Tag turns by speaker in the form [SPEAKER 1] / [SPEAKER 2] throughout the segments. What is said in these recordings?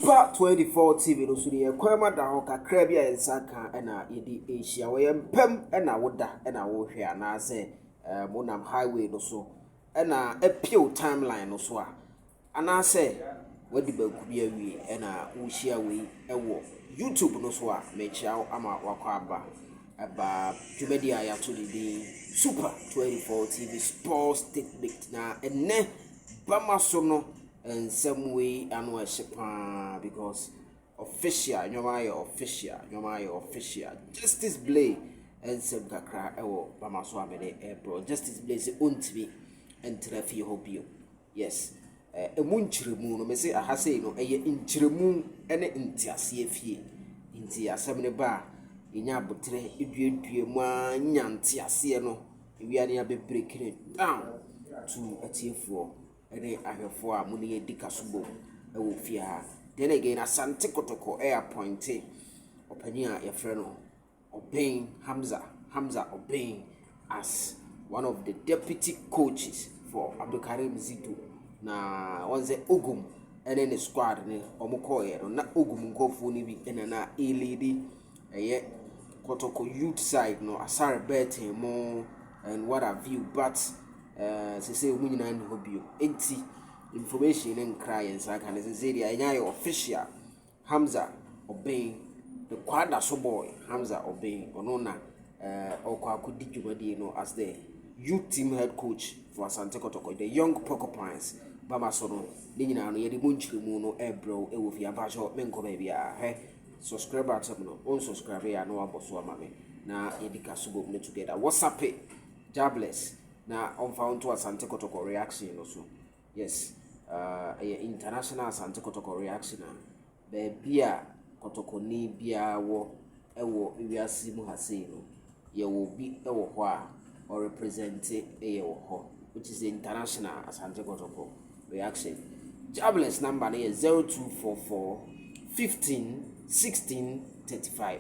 [SPEAKER 1] Super 24 TV no so de kwema da ho kakra bia ensaka na yedi Asia we empem na woda na wo hwe ana se monam highway no so na appeal timeline no so ana se wadi baku bia wi na wo hia we ewo YouTube no so mechia ama wakwa aba dwumedia ya to de Super 24 TV sports technique na enne bama so no in some way and worship because official Justice Blay and some kakra ewo bamaso amede bro Justice Blay se ontimi entrefi hope you yes emu nchiremu no me se ahase no eye nchiremu ene ntiase afie nti asem ne ba inya abotre eduedue mu anya ntiase no ewiane abebre kire down to atiefo ene ahwefo a muni edika subo ewo fia then again Asante Kotoko appointed opania yefre no Obeng Hamza Obeng as one of the deputy coaches for Abdulkarim Zito na wanze Ogum ene ne squad ne omukoye no na Ogum nkofo ni bi ene na lead eye Kotoko youth side no asare betting more and what have you but say we nyina ni hobio enti information and clients I can say the anya official Hamza Obeng the kwada so boy Hamza Obeng onona okwa akudi dwumadi no as the youth team head coach for Asante Kotoko the young porcupines bama so no ni nyina no yedi munchirimu no ebro ewo fi abajo menko ba bia subscriber tab no on subscribe ya no aboso amame na yedika subo me together WhatsApp jobless na on found to Asante Kotoko reaction also yes international Asante Kotoko reaction be bia Kotoko ni bia wo ewo wiase mu hase no ye wo bi ewo ho a or represent ye wo ho which is the international Asante Kotoko reaction jobless number is 0244 15 16 35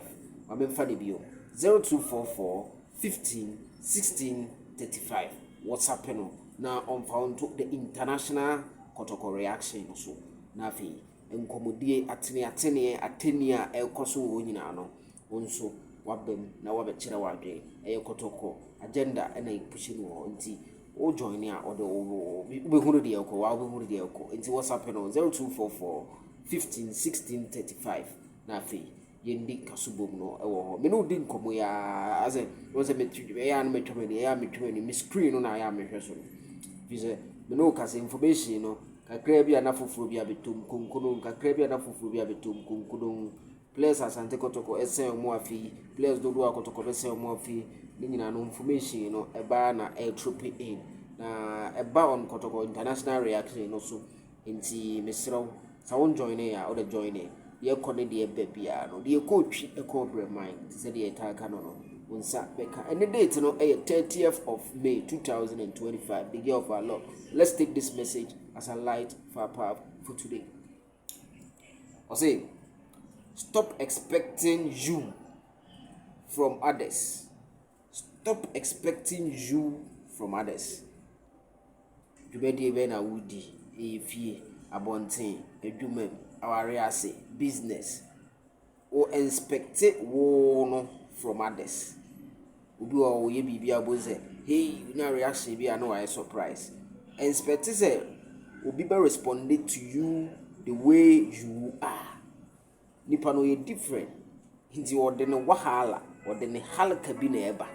[SPEAKER 1] wamemfa de bio 0244 15 16 35 WhatsApp no na on found to the international Kotoko reaction so na fi enkomodie ateni a ekoso wo nyina no wonso wabem na wabekire wadwe Kotoko agenda na ipushi no nti o join a o de obehuru de ekọ wa obehuru de ekọ nti WhatsApp no 0244 15 16 35 na fi yendi kasubom no ewo ho me no di nkomo ya aze wose metwe ya no metwe ni screen no na ya mehwe so bize me no kase information no kakra bia na foforo bia betom konkono kakra bia na foforo bia betom konkono players Asante Kotoko esen mo afi players dodo Kotoko esen mo afi ni nyina no information no eba na trope in na eba on Kotoko international reaction no so nti mesro sa won join ya o de join ye kone de bebia no de coach e ko bre mind say de taka no unsa beka and the date no 30th of May 2025 the year of our Lord. Let's take this message as a light for our path for today. I say stop expecting you from others. Stop expecting you from others. You be be na wudi efie abonten edumem aware business or expect wo no from others. Obi o ye bibia boze hey na reaction bia no I surprise. Expect say obi be responded to you the way you are. Nipa no ye different. Inti ode ne wahala, ode ne halaka bi na eba.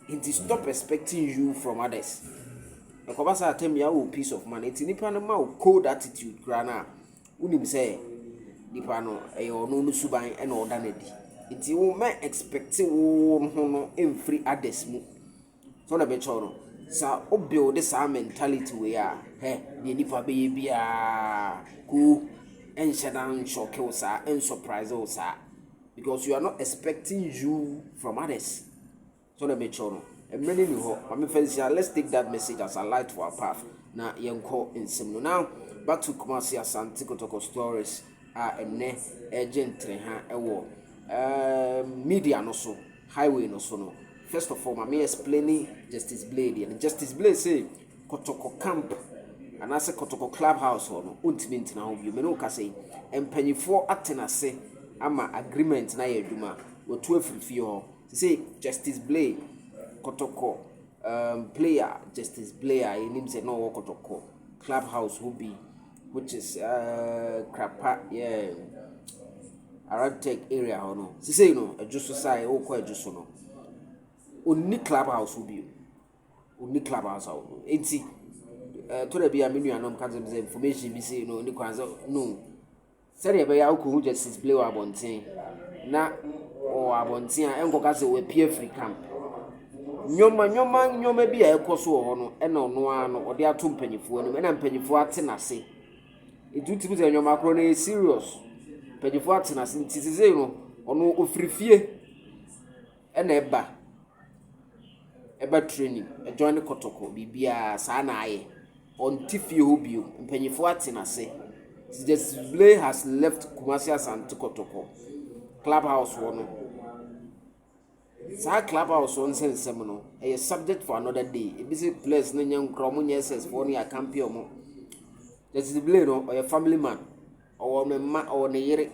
[SPEAKER 1] Inti stop expecting you from others. Ekobasa atem ya wo peace of mind. Inti nipa no ma wo cold attitude grana. Unim say nipa no ono no suban e na oda na di nti wo ma expect wo no every others mu so na be choro sa o build this mentality we are the nipa be bia ku enshadan shock you sa and surprise you sa because you are not expecting you from others so na be choro e many ni ho ma me fancy let's take that message as a light for our path na yenko ensem no now back to Kumasi Asante Kotoko stories ene agent ha ewo media no so highway no so no first of all me explaining Justice Blay and Justice Blay say Kotoko camp and as a Kotoko Club House or no ultimate now you may know say and penny for acting as say ama agreement na yeduma we 12 fee say Justice Blay Kotoko player Justice Blay I name say no Kotoko Club House will be which is Krapa Arab Tech area or no say you know a just society or quite just no only Club House will be only Club House out enti to the be a menu and can information be say you know only kwanza no say e be ya ko Justice Blay wa bonten na o abonten a enko ka say we pie free camp nyoma bi a ekoso ho no e na ono ano ode ato mpanyifo no e na mpanyifo ate na se etutu be nyoma kro na serious mpanyifo ate na se ntisize no ono ofrifie e na eba training e join Kotoko bibia sa na aye on tifie ho bio mpanyifo ate na se Justice Blay has left Kumasi Asante Kotoko Club House one. Sa Club House one sense no a subject for another day. A busy place no nyam kromo nyesses for ni akampi omo. Justice Blay no or a family man or ma or ne yere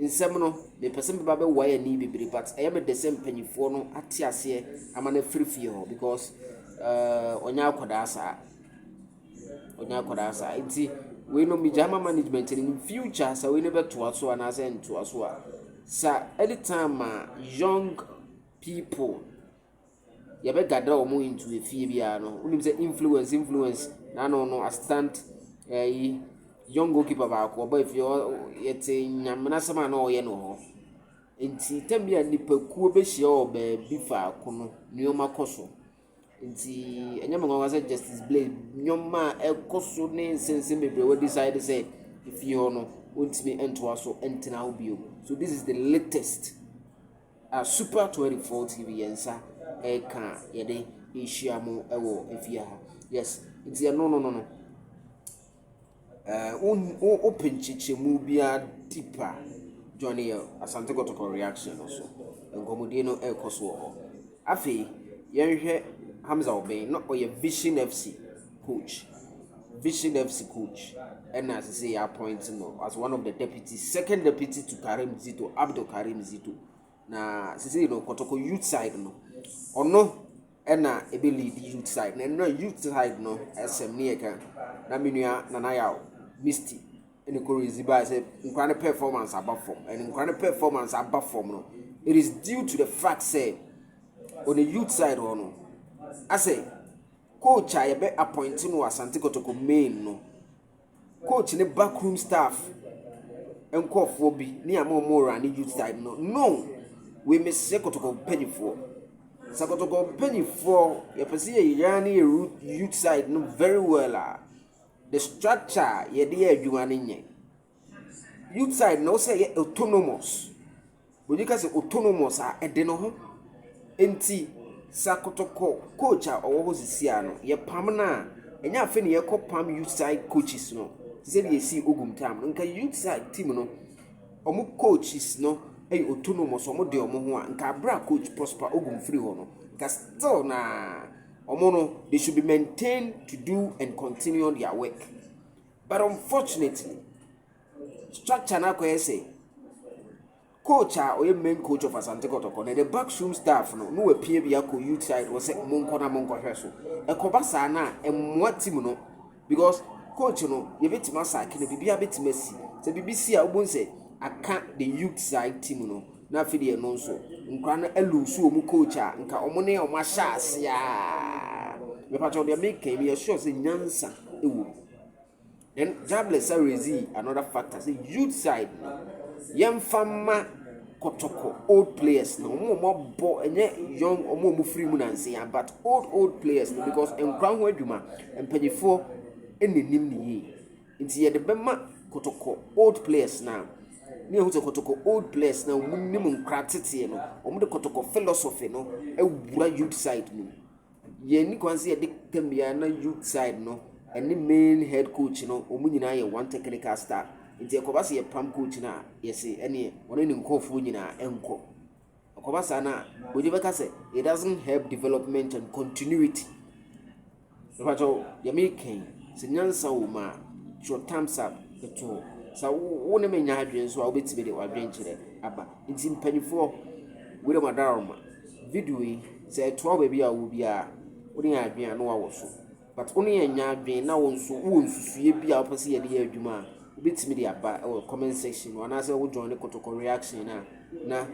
[SPEAKER 1] nsem no the person be ba why ni bibiri but I am the same penifo no ate ase amana free ho because onya akoda asa enti we no mijama management in future so we never to aso and ascend to aso sa anytime young people you be gather omo into a fie bia no unim say influence na no assistant young goalkeeper ba ko ba if you yet nyamna sama na oye no ho enti tambia nipakuo be hia o ba bi fa ko no nioma koso nti enyama ngwa say Justice Blay nyoma ekoso ne sense bebre we decide say if you no ultimate ento aso entina obio. So this is the latest Super 24 TV yensa eka yede ehia mo ewo efia ha. Yes nti no open chichemu bia deeper Johnny Asante Kotoko reaction also ngomodie no ekoso ho afi yenhwe Hamza Obey, not or your Vision FC coach. And as I say, appointing as one of the deputies, second deputy to Karim Zito, Abdul Karim Zito. Now, say you know, Kotoko youth side no, or no, and na ability the youth side, and no youth side no, SM Niaka, Naminia Nanaya, Misty, and the Koriziba say, incredible performance above form, and incredible performance above form. No, it is due to the fact say on the youth side or no. I say, coach, I be appointing no Asante Kotoko main no. Coach in the backroom staff and call for be near more and the youth side no. No, we miss Kotoko penny for. Sakotoko penny for you perceive yani youth side no very well. The structure ye dear you an youth side no say autonomous. But you can say autonomous are a deno enti. Sakotoko coach or was Siano, ye pamana, and ya fin ye pam youth side coaches no. Said ye see Ogum Tam, and can youth side team no. Omo coaches no, a autonomous or de omo and cabra coach prosper Ogum free hono. Castel na omono, they should be maintained to do and continue their work. But unfortunately, structure na say. Coach or your main coach of Asante Kotoko, the backroom staff no appear be a youth side was say monko heso. A kobasa na and what timono because coach no you bit massa can be a bit messy. The BBC I won't say I can't the youth side team no na fidi no so. Nkwana elusu omu coacha nka omone o mashas ya. Me pacho dey make me sure say nyansa ewu. Then Jabless Rezi another factor say youth side young farmer Kotoko old players no more bo enye young omo free mu nanse but old players no because enkran ho adwuma empanyefo enenim ni yi nti ye de bema Kotoko old players now ne hu Kotoko old players now munim nkratete no omo de Kotoko philosophy no ewura youth side no ye ni kwanse ye de tambia na youth side no any main head coach no omo nyina ye one technical staff nti ekobasa ye pam coach na yesi ene wona ni nkofo nyina enko ekobasa na odi beka say it doesn't help development and continuity. But you making sɛ nyansa wo ma your thumbs up to sa wo ne menya adwen so a wobɛtimi de wadwen kyerɛ aba nti mpanyinfoɔ wure madaroma video yi sɛ ɛtoa baabi a wo bia wo ne adwen a no wawo so but wo ne nya adwen na wo nso wo nsusuye bia wo pɛsɛ yɛde yɛ adwuma a wobɛtimi de aba comment section no anaasɛ wo join kotoko reaction na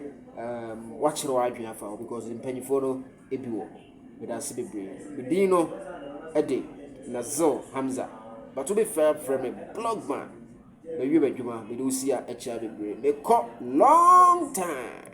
[SPEAKER 1] wakyerɛ wadwen afa wo because mpanyinfoɔ no ebi wɔ medase bebree medin no ɛde Nazil Hamza but to be fair from a blog man, the you bet you man, we do see a child, may call long time.